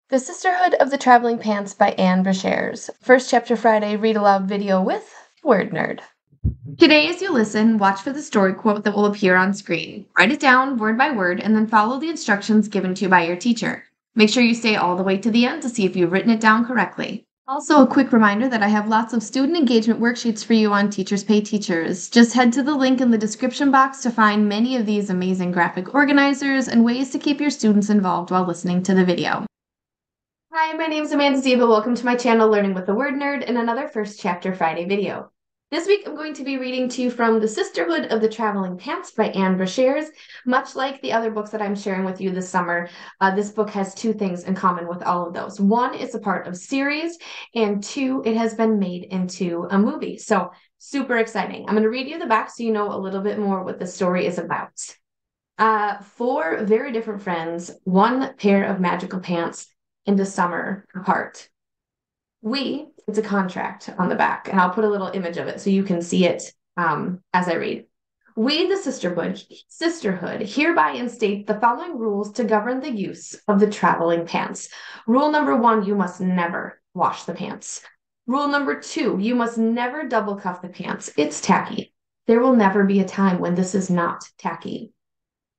The Sisterhood of the Traveling Pants by Anne Brashares. First Chapter Friday Read Aloud video with Word Nerd. Today, as you listen, watch for the story quote that will appear on screen. Write it down word by word and then follow the instructions given to you by your teacher. Make sure you stay all the way to the end to see if you've written it down correctly. Also, a quick reminder that I have lots of student engagement worksheets for you on Teachers Pay Teachers. Just head to the link in the description box to find many of these amazing graphic organizers and ways to keep your students involved while listening to the video. Hi, my name is Amanda Zieba. Welcome to my channel, Learning with the Word Nerd, and another First Chapter Friday video. This week, I'm going to be reading to you from The Sisterhood of the Traveling Pants by Anne Brashares. Much like the other books that I'm sharing with you this summer, this book has two things in common with all of those. One, it's a part of a series, and two, it has been made into a movie. So super exciting. I'm going to read you the back so you know a little bit more what the story is about. Four very different friends, one pair of magical pants, into summer apart. It's a contract on the back, and I'll put a little image of it so you can see it as I read. We, the Sisterhood, hereby instate the following rules to govern the use of the traveling pants. Rule number 1, you must never wash the pants. Rule number 2, you must never double cuff the pants. It's tacky. There will never be a time when this is not tacky.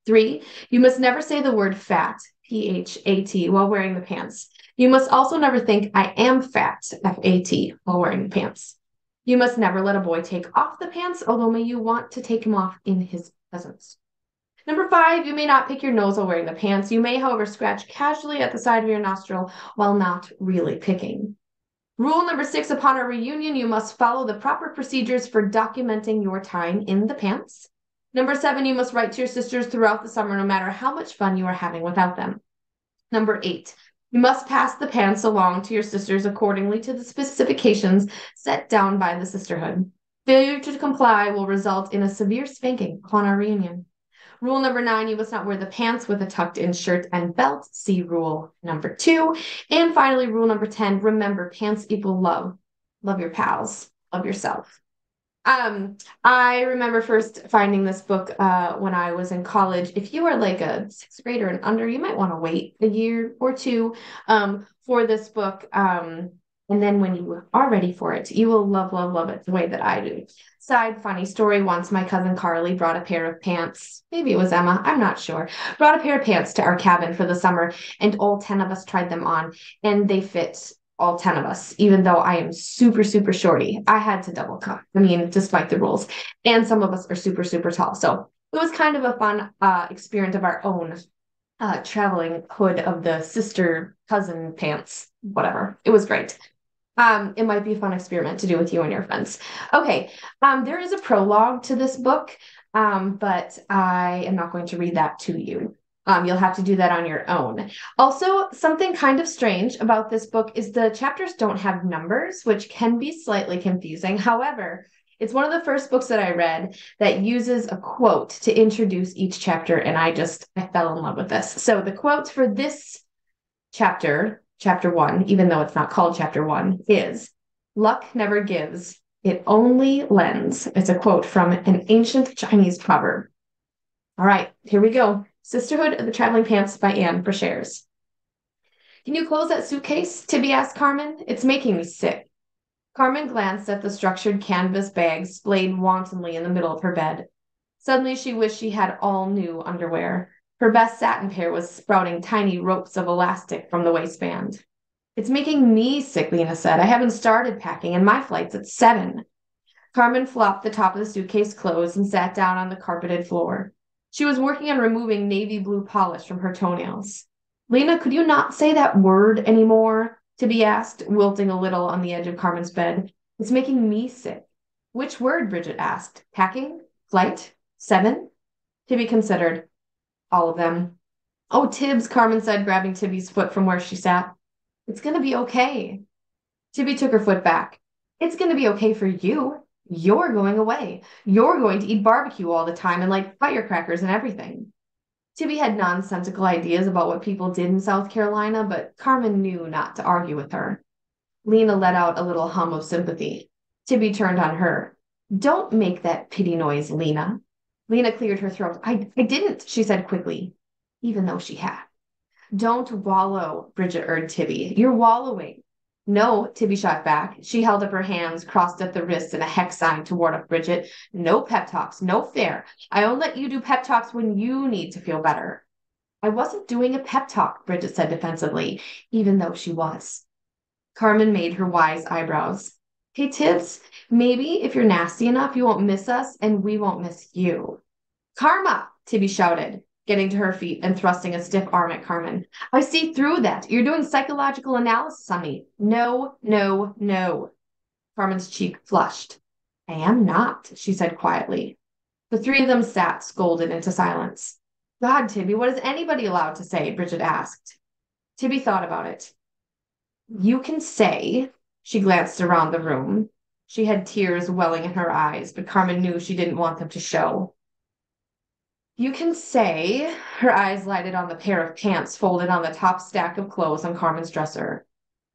3, you must never say the word fat, P-H-A-T, while wearing the pants. You must also never think, I am fat, F-A-T, while wearing the pants. You must never let a boy take off the pants, although may you want to take him off in his presence. Number 5, you may not pick your nose while wearing the pants. You may, however, scratch casually at the side of your nostril while not really picking. Rule number 6, upon a reunion, you must follow the proper procedures for documenting your time in the pants. Number 7, you must write to your sisters throughout the summer, no matter how much fun you are having without them. Number 8, you must pass the pants along to your sisters accordingly to the specifications set down by the sisterhood. Failure to comply will result in a severe spanking upon our reunion. Rule number 9, you must not wear the pants with a tucked-in shirt and belt. See rule number 2. And finally, rule number 10, remember, pants equal love. Love your pals. Love yourself. I remember first finding this book when I was in college. If you are like a sixth grader and under, you might want to wait a year or two for this book. And then when you are ready for it, you will love, love, love it the way that I do. Side funny story, once my cousin Carly brought a pair of pants, maybe it was Emma, I'm not sure, brought a pair of pants to our cabin for the summer, and all 10 of us tried them on, and they fit all 10 of us, even though I am super, super shorty. I had to double cup. I mean, despite the rules. And some of us are super, super tall. So it was kind of a fun experience of our own traveling hood of the sister cousin pants, whatever. It was great. It might be a fun experiment to do with you and your friends. Okay, there is a prologue to this book, but I am not going to read that to you. You'll have to do that on your own. Also, something kind of strange about this book is the chapters don't have numbers, which can be slightly confusing. However, it's one of the first books that I read that uses a quote to introduce each chapter, and I fell in love with this. So the quote for this chapter 1, even though it's not called chapter 1, is, "Luck never gives, it only lends." It's a quote from an ancient Chinese proverb. All right, here we go. Sisterhood of the Traveling Pants by Anne Brashares. "Can you close that suitcase?" Tibby asked Carmen. "It's making me sick." Carmen glanced at the structured canvas bag splayed wantonly in the middle of her bed. Suddenly she wished she had all new underwear. Her best satin pair was sprouting tiny ropes of elastic from the waistband. "It's making me sick," Lena said. "I haven't started packing, and my flight's at 7. Carmen flopped the top of the suitcase closed and sat down on the carpeted floor. She was working on removing navy blue polish from her toenails. "Lena, could you not say that word anymore?" Tibby asked, wilting a little on the edge of Carmen's bed. "It's making me sick." "Which word?" Bridget asked. "Packing? Flight? 7? Tibby considered. "All of them." "Oh, Tibbs," Carmen said, grabbing Tibby's foot from where she sat. "It's going to be okay." Tibby took her foot back. "It's going to be okay for you. You're going away. You're going to eat barbecue all the time and like firecrackers and everything." Tibby had nonsensical ideas about what people did in South Carolina, but Carmen knew not to argue with her. Lena let out a little hum of sympathy. Tibby turned on her. "Don't make that pity noise, Lena." Lena cleared her throat. I didn't," she said quickly, even though she had. Don't wallow, Bridget urged Tibby. You're wallowing. No, Tibby shot back. She held up her hands, crossed at the wrists in a hex sign to ward off Bridget. No pep talks, no fair. I won't let you do pep talks when you need to feel better. I wasn't doing a pep talk, Bridget said defensively, even though she was. Carmen made her wise eyebrows. Hey, Tibbs, maybe if you're nasty enough, you won't miss us and we won't miss you. Karma, Tibby shouted, getting to her feet and thrusting a stiff arm at Carmen. I see through that. You're doing psychological analysis on me. No, no, no. Carmen's cheek flushed. I am not, she said quietly. The three of them sat, scolded into silence. God, Tibby, what is anybody allowed to say? Bridget asked. Tibby thought about it. You can say, she glanced around the room. She had tears welling in her eyes, but Carmen knew she didn't want them to show. You can say, her eyes lighted on the pair of pants folded on the top stack of clothes on Carmen's dresser.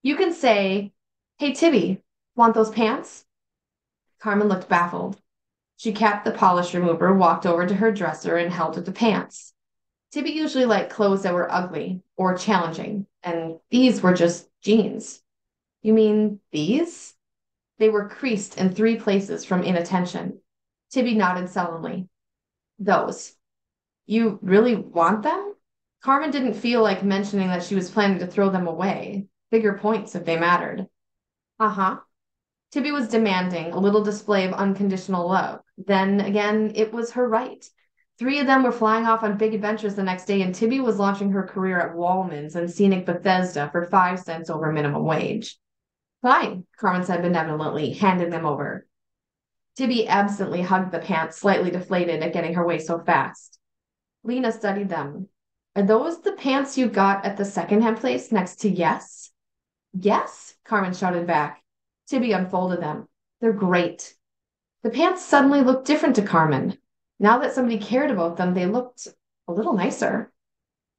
You can say, hey, Tibby, want those pants? Carmen looked baffled. She capped the polish remover, walked over to her dresser, and held up the pants. Tibby usually liked clothes that were ugly or challenging, and these were just jeans. You mean these? They were creased in 3 places from inattention. Tibby nodded sullenly. Those. You really want them? Carmen didn't feel like mentioning that she was planning to throw them away. Bigger points if they mattered. Uh-huh. Tibby was demanding a little display of unconditional love. Then again, it was her right. 3 of them were flying off on big adventures the next day, and Tibby was launching her career at Wallman's and scenic Bethesda for 5 cents over minimum wage. Fine, Carmen said benevolently, handing them over. Tibby absently hugged the pants, slightly deflated at getting her way so fast. Lena studied them. Are those the pants you got at the secondhand place next to Yes? Yes, Carmen shouted back. Tibby unfolded them. They're great. The pants suddenly looked different to Carmen. Now that somebody cared about them, they looked a little nicer.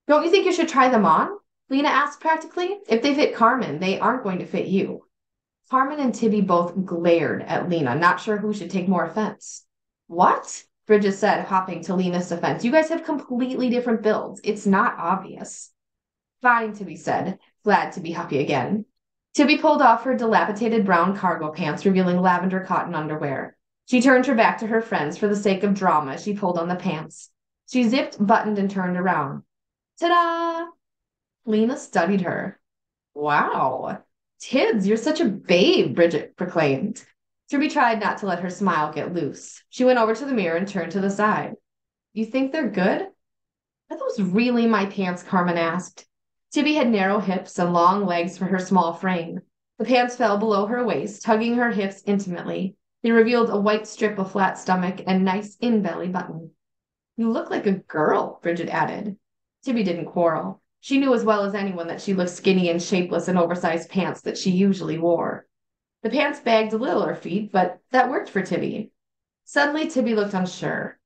Don't you think you should try them on? Lena asked practically. If they fit Carmen, they aren't going to fit you. Carmen and Tibby both glared at Lena, not sure who should take more offense. What? Bridget said, hopping to Lena's defense. You guys have completely different builds. It's not obvious. Fine, Tibby said, glad to be happy again. Tibby pulled off her dilapidated brown cargo pants, revealing lavender cotton underwear. She turned her back to her friends for the sake of drama. She pulled on the pants. She zipped, buttoned, and turned around. Ta-da! Lena studied her. Wow. Tibbs, you're such a babe, Bridget proclaimed. Tibby tried not to let her smile get loose. She went over to the mirror and turned to the side. You think they're good? Are those really my pants? Carmen asked. Tibby had narrow hips and long legs for her small frame. The pants fell below her waist, hugging her hips intimately. They revealed a white strip of flat stomach and nice in-belly button. You look like a girl, Bridget added. Tibby didn't quarrel. She knew as well as anyone that she looked skinny and shapeless in oversized pants that she usually wore. The pants bagged a little her feet, but that worked for Tibby. Suddenly, Tibby looked unsure.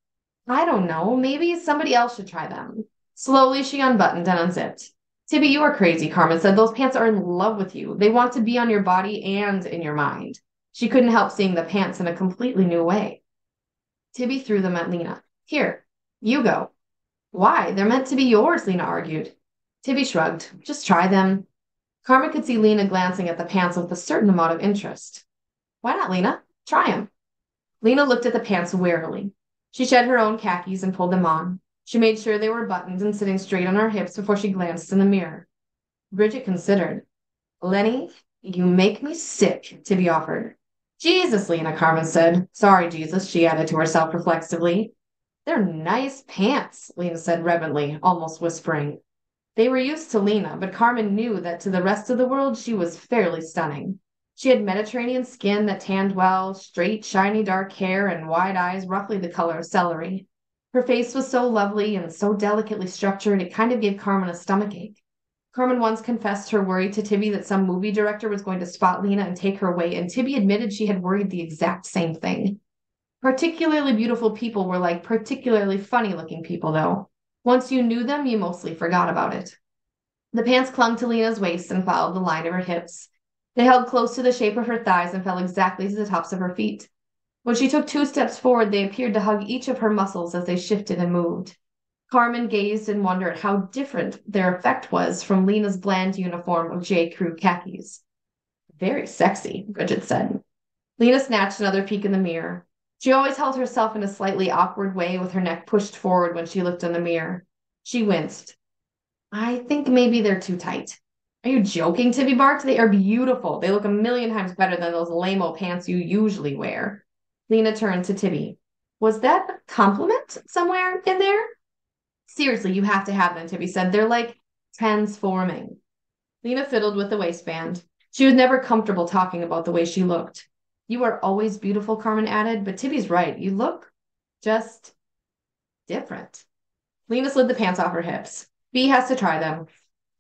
I don't know, maybe somebody else should try them. Slowly, she unbuttoned and unzipped. Tibby, you are crazy, Carmen said. Those pants are in love with you. They want to be on your body and in your mind. She couldn't help seeing the pants in a completely new way. Tibby threw them at Lena. Here, you go. Why? They're meant to be yours, Lena argued. Tibby shrugged. Just try them. Carmen could see Lena glancing at the pants with a certain amount of interest. Why not, Lena? Try them. Lena looked at the pants warily. She shed her own khakis and pulled them on. She made sure they were buttoned and sitting straight on her hips before she glanced in the mirror. Bridget considered. Lenny, you make me sick, Tibby offered. Jesus, Lena, Carmen said. Sorry, Jesus, she added to herself reflexively. They're nice pants, Lena said reverently, almost whispering. They were used to Lena, but Carmen knew that to the rest of the world she was fairly stunning. She had Mediterranean skin that tanned well, straight, shiny dark hair, and wide eyes roughly the color of celery. Her face was so lovely and so delicately structured it kind of gave Carmen a stomachache. Carmen once confessed her worry to Tibby that some movie director was going to spot Lena and take her away, and Tibby admitted she had worried the exact same thing. Particularly beautiful people were like particularly funny-looking people, though. Once you knew them, you mostly forgot about it. The pants clung to Lena's waist and followed the line of her hips. They held close to the shape of her thighs and fell exactly to the tops of her feet. When she took 2 steps forward, they appeared to hug each of her muscles as they shifted and moved. Carmen gazed in wonder at how different their effect was from Lena's bland uniform of J. Crew khakis. Very sexy, Bridget said. Lena snatched another peek in the mirror. She always held herself in a slightly awkward way with her neck pushed forward when she looked in the mirror. She winced. I think maybe they're too tight. Are you joking, Tibby barked? They are beautiful. They look a million times better than those lame-o pants you usually wear. Lena turned to Tibby. Was that a compliment somewhere in there? Seriously, you have to have them, Tibby said. They're like transforming. Lena fiddled with the waistband. She was never comfortable talking about the way she looked. You are always beautiful, Carmen added, but Tibby's right. You look just different. Lena slid the pants off her hips. Bea has to try them.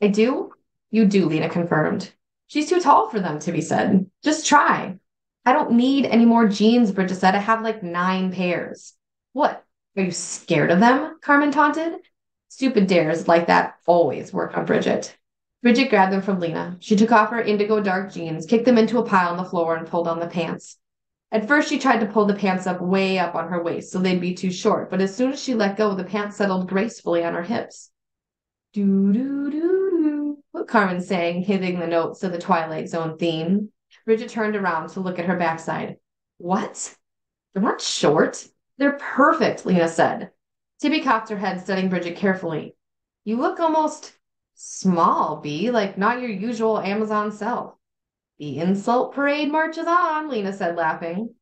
I do? You do, Lena confirmed. She's too tall for them, Tibby said. Just try. I don't need any more jeans, Bridget said. I have like 9 pairs. What? Are you scared of them? Carmen taunted. Stupid dares like that always work on Bridget. Bridget grabbed them from Lena. She took off her indigo dark jeans, kicked them into a pile on the floor, and pulled on the pants. At first, she tried to pull the pants up way up on her waist so they'd be too short, but as soon as she let go, the pants settled gracefully on her hips. Do-do-do-do, Carmen sang, hitting the notes of the Twilight Zone theme. Bridget turned around to look at her backside. What? They're not short. They're perfect, Lena said. Tibby cocked her head, studying Bridget carefully. You look almost small, Bea, like not your usual Amazon self. The insult parade marches on, Lena said, laughing.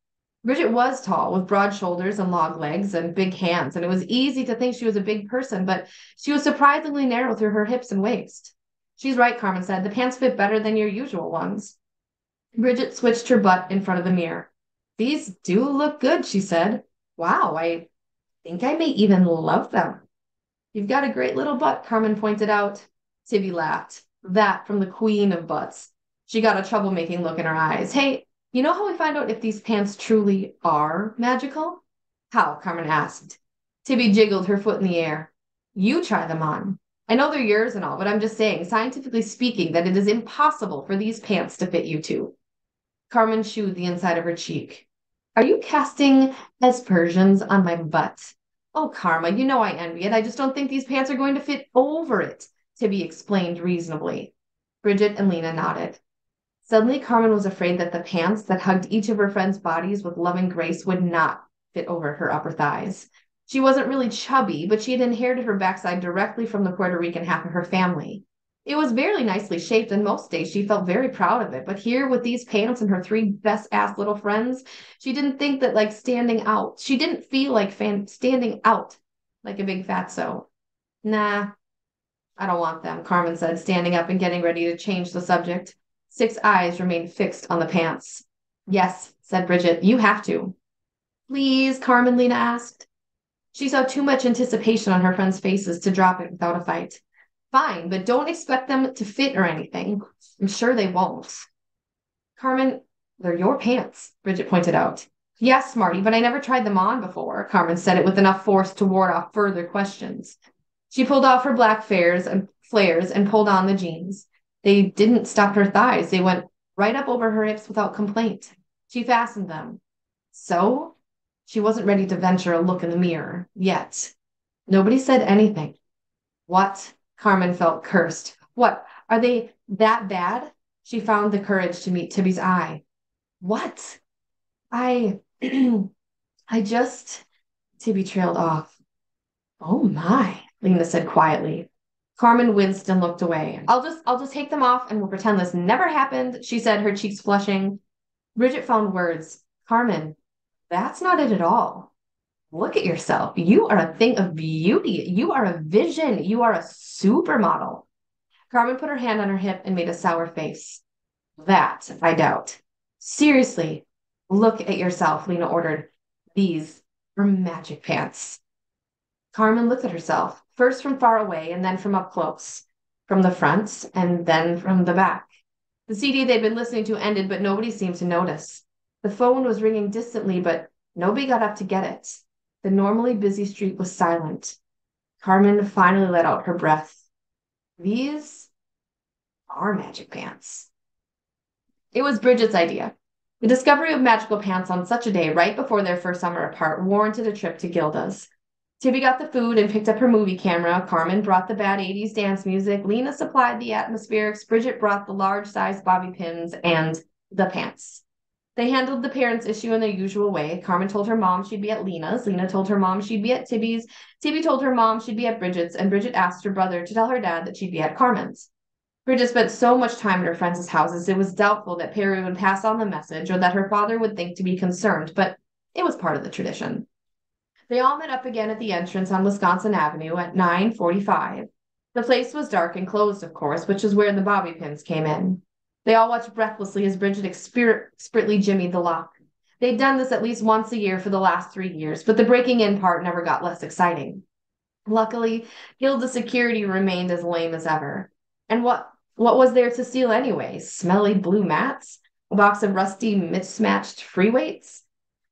Bridget was tall, with broad shoulders and long legs and big hands, and it was easy to think she was a big person, but she was surprisingly narrow through her hips and waist. She's right, Carmen said. The pants fit better than your usual ones. Bridget switched her butt in front of the mirror. These do look good, she said. Wow, I think I may even love them. You've got a great little butt, Carmen pointed out. Tibby laughed. That from the queen of butts. She got a troublemaking look in her eyes. Hey, you know how we find out if these pants truly are magical? How? Carmen asked. Tibby jiggled her foot in the air. You try them on. I know they're yours and all, but I'm just saying, scientifically speaking, that it is impossible for these pants to fit you two. Carmen chewed the inside of her cheek. Are you casting aspersions on my butt? Oh, Karma, you know I envy it. I just don't think these pants are going to fit over it, Tibby explained reasonably. Bridget and Lena nodded. Suddenly, Carmen was afraid that the pants that hugged each of her friends' bodies with loving grace would not fit over her upper thighs. She wasn't really chubby, but she had inherited her backside directly from the Puerto Rican half of her family. It was very nicely shaped, and most days she felt very proud of it. But here, with these pants and her 3 best-ass little friends, she didn't think that like standing out. She didn't feel like standing out like a big fatso. Nah, I don't want them, Carmen said, standing up and getting ready to change the subject. 6 eyes remained fixed on the pants. Yes, said Bridget, you have to. Please, Carmen, Lena asked. She saw too much anticipation on her friends' faces to drop it without a fight. Fine, but don't expect them to fit or anything. I'm sure they won't. Carmen, they're your pants, Bridget pointed out. Yes, Smarty, but I never tried them on before, Carmen said it with enough force to ward off further questions. She pulled off her black flares and pulled on the jeans. They didn't stop her thighs. They went right up over her hips without complaint. She fastened them. So? She wasn't ready to venture a look in the mirror yet. Nobody said anything. What? Carmen felt cursed. What? Are they that bad? She found the courage to meet Tibby's eye. What? I just... Tibby trailed off. Oh my, Lena said quietly. Carmen winced and looked away. I'll just take them off and we'll pretend this never happened, she said, her cheeks flushing. Bridget found words. Carmen, that's not it at all. Look at yourself. You are a thing of beauty. You are a vision. You are a supermodel. Carmen put her hand on her hip and made a sour face. That I doubt. Seriously, look at yourself, Lena ordered. These are magic pants. Carmen looked at herself, first from far away and then from up close, from the front and then from the back. The CD they'd been listening to ended, but nobody seemed to notice. The phone was ringing distantly, but nobody got up to get it. The normally busy street was silent. Carmen finally let out her breath. These are magic pants. It was Bridget's idea. The discovery of magical pants on such a day right before their first summer apart warranted a trip to Gilda's. Tibby got the food and picked up her movie camera. Carmen brought the bad 80s dance music. Lena supplied the atmospherics. Bridget brought the large-sized bobby pins and the pants. They handled the parents' issue in their usual way. Carmen told her mom she'd be at Lena's. Lena told her mom she'd be at Tibby's. Tibby told her mom she'd be at Bridget's. And Bridget asked her brother to tell her dad that she'd be at Carmen's. Bridget spent so much time at her friends' houses, it was doubtful that Perry would pass on the message or that her father would think to be concerned, but it was part of the tradition. They all met up again at the entrance on Wisconsin Avenue at 9:45. The place was dark and closed, of course, which is where the bobby pins came in. They all watched breathlessly as Bridget expertly jimmied the lock. They'd done this at least once a year for the last 3 years, but the breaking in part never got less exciting. Luckily, Gilda's security remained as lame as ever. And what was there to steal anyway? Smelly blue mats? A box of rusty, mismatched free weights?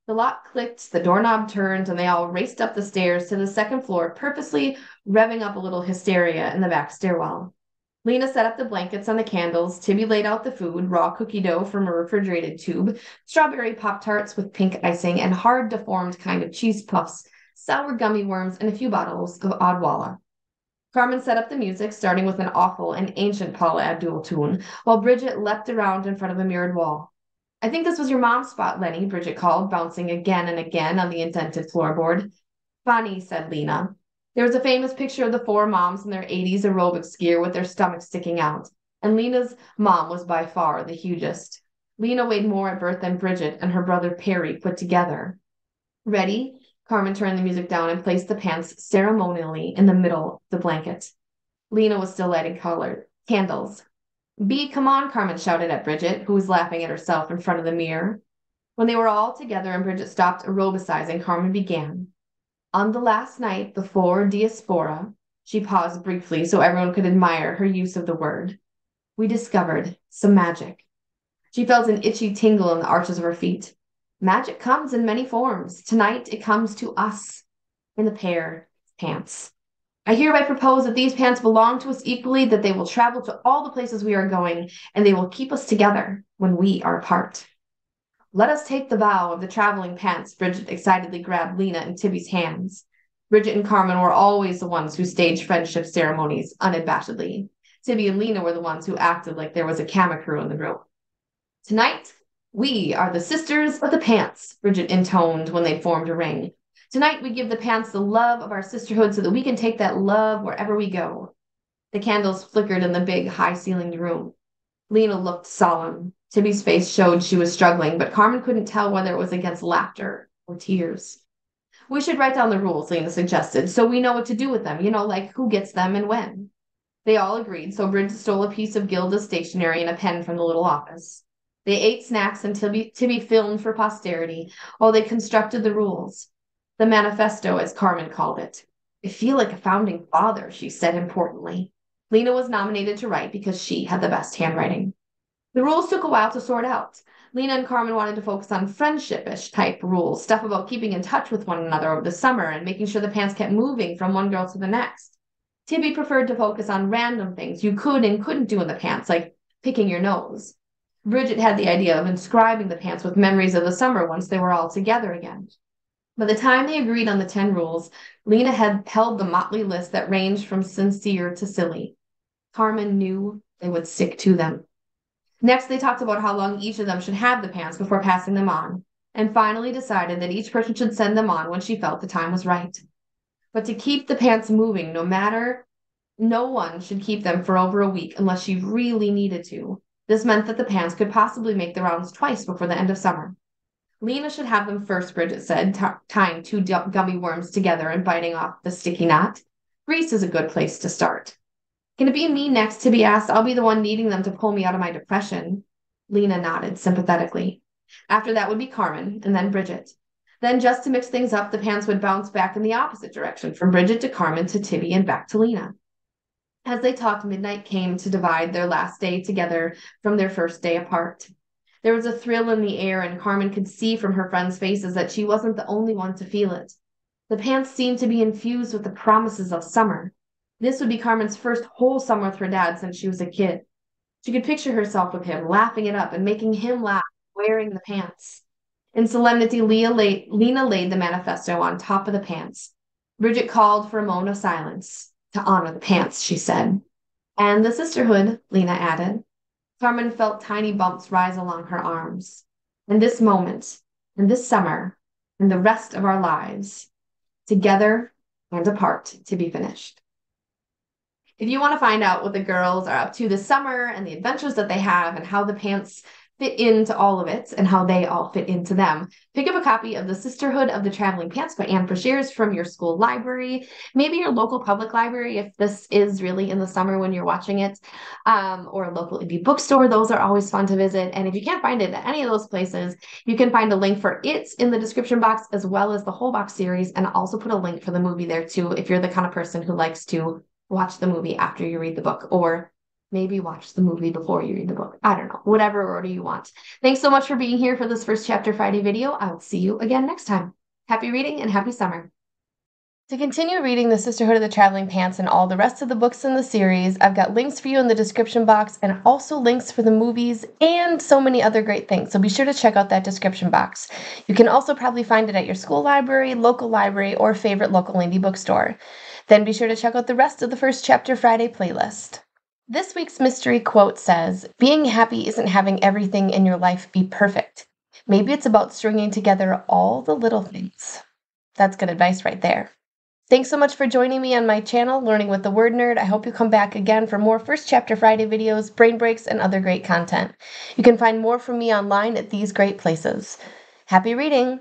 The lock clicked, the doorknob turned, and they all raced up the stairs to the second floor, purposely revving up a little hysteria in the back stairwell. Lena set up the blankets and the candles. Tibby laid out the food, raw cookie dough from a refrigerated tube, strawberry Pop-Tarts with pink icing, and hard, deformed kind of cheese puffs, sour gummy worms, and a few bottles of Odwalla. Carmen set up the music, starting with an awful and ancient Paula Abdul tune, while Bridget leapt around in front of a mirrored wall. I think this was your mom's spot, Lenny, Bridget called, bouncing again and again on the indented floorboard. Funny, said Lena. There was a famous picture of the four moms in their 80s aerobics gear with their stomachs sticking out, and Lena's mom was by far the hugest. Lena weighed more at birth than Bridget and her brother Perry put together. Ready? Carmen turned the music down and placed the pants ceremonially in the middle of the blanket. Lena was still lighting candles. Bee, come on, Carmen shouted at Bridget, who was laughing at herself in front of the mirror. When they were all together and Bridget stopped aerobicizing, Carmen began. On the last night before Diaspora, she paused briefly so everyone could admire her use of the word, we discovered some magic. She felt an itchy tingle in the arches of her feet. Magic comes in many forms. Tonight it comes to us in the pair of pants. I hereby propose that these pants belong to us equally, that they will travel to all the places we are going, and they will keep us together when we are apart. Let us take the vow of the traveling pants. Bridget excitedly grabbed Lena and Tibby's hands. Bridget and Carmen were always the ones who staged friendship ceremonies unabashedly. Tibby and Lena were the ones who acted like there was a camera crew in the room. Tonight, we are the sisters of the pants, Bridget intoned when they formed a ring. Tonight we give the pants the love of our sisterhood so that we can take that love wherever we go. The candles flickered in the big, high-ceilinged room. Lena looked solemn. Tibby's face showed she was struggling, but Carmen couldn't tell whether it was against laughter or tears. We should write down the rules, Lena suggested, so we know what to do with them, like who gets them and when. They all agreed, so Bridget stole a piece of Gilda's stationery and a pen from the little office. They ate snacks and Tibby filmed for posterity while they constructed the rules. The manifesto, as Carmen called it. I feel like a founding father, she said importantly. Lena was nominated to write because she had the best handwriting. The rules took a while to sort out. Lena and Carmen wanted to focus on friendship-ish type rules, stuff about keeping in touch with one another over the summer and making sure the pants kept moving from one girl to the next. Tibby preferred to focus on random things you could and couldn't do in the pants, like picking your nose. Bridget had the idea of inscribing the pants with memories of the summer once they were all together again. By the time they agreed on the 10 rules, Lena had held the motley list that ranged from sincere to silly. Carmen knew they would stick to them. Next, they talked about how long each of them should have the pants before passing them on, and finally decided that each person should send them on when she felt the time was right. But to keep the pants moving, no one should keep them for over a week unless she really needed to. This meant that the pants could possibly make the rounds twice before the end of summer. Lena should have them first, Bridget said, tying 2 gummy worms together and biting off the sticky knot. Grease is a good place to start. Can it be me next? Tibby asked. I'll be the one needing them to pull me out of my depression. Lena nodded sympathetically. After that would be Carmen, and then Bridget. Then, just to mix things up, the pants would bounce back in the opposite direction, from Bridget to Carmen to Tibby and back to Lena. As they talked, midnight came to divide their last day together from their first day apart. There was a thrill in the air, and Carmen could see from her friends' faces that she wasn't the only one to feel it. The pants seemed to be infused with the promises of summer. This would be Carmen's first whole summer with her dad since she was a kid. She could picture herself with him, laughing it up and making him laugh, wearing the pants. In solemnity, Lena laid the manifesto on top of the pants. Bridget called for a moment of silence. To honor the pants, she said. And the sisterhood, Lena added. Carmen felt tiny bumps rise along her arms. In this moment, in this summer, and the rest of our lives, together and apart to be finished. If you want to find out what the girls are up to this summer and the adventures that they have and how the pants fit into all of it and how they all fit into them, pick up a copy of The Sisterhood of the Traveling Pants by Anne Brashears from your school library, maybe your local public library if this is really in the summer when you're watching it, or a local indie bookstore. Those are always fun to visit. And if you can't find it at any of those places, you can find a link for it in the description box as well as the whole box series, and I'll also put a link for the movie there too if you're the kind of person who likes to watch the movie after you read the book, or maybe watch the movie before you read the book. I don't know, whatever order you want. Thanks so much for being here for this First Chapter Friday video. I'll see you again next time. Happy reading and happy summer. To continue reading The Sisterhood of the Traveling Pants and all the rest of the books in the series, I've got links for you in the description box and also links for the movies and so many other great things. So be sure to check out that description box. You can also probably find it at your school library, local library, or favorite local indie bookstore. Then be sure to check out the rest of the First Chapter Friday playlist. This week's mystery quote says, "Being happy isn't having everything in your life be perfect. Maybe it's about stringing together all the little things." That's good advice right there. Thanks so much for joining me on my channel, Learning with the Word Nerd. I hope you come back again for more First Chapter Friday videos, brain breaks, and other great content. You can find more from me online at these great places. Happy reading!